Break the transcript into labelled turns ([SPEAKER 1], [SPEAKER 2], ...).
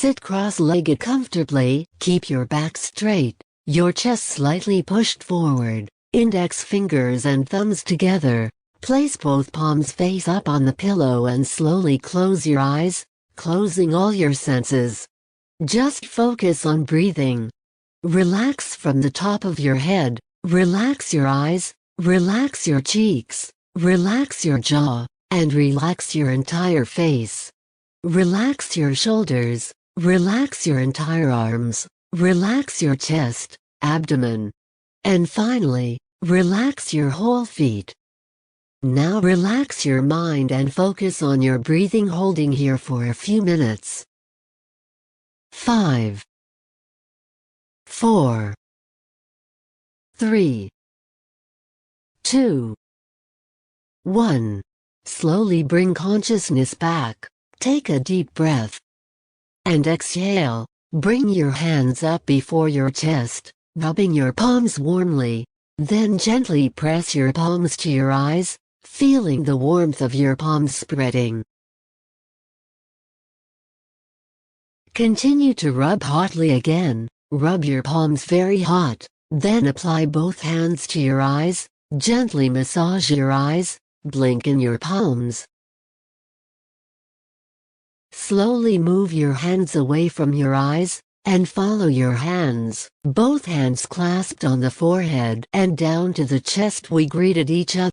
[SPEAKER 1] Sit cross-legged comfortably, keep your back straight, your chest slightly pushed forward, index fingers and thumbs together. Place both palms face up on the pillow and slowly close your eyes, closing all your senses. Just focus on breathing. Relax from the top of your head, relax your eyes, relax your cheeks, relax your jaw, and relax your entire face. Relax your shoulders, relax your entire arms, relax your chest, abdomen. And finally, relax your whole feet. Now relax your mind and focus on your breathing, holding here for a few minutes. 5, 4, 3, 2, 1. Slowly bring consciousness back. Take a deep breath. And exhale. Bring your hands up before your chest, rubbing your palms warmly. Then gently press your palms to your eyes, feeling the warmth of your palms spreading. Continue to rub hotly again. Rub your palms very hot, then apply both hands to your eyes, gently massage your eyes, blink in your palms. Slowly move your hands away from your eyes, and follow your hands, both hands clasped on the forehead and down to the chest. We greeted each other.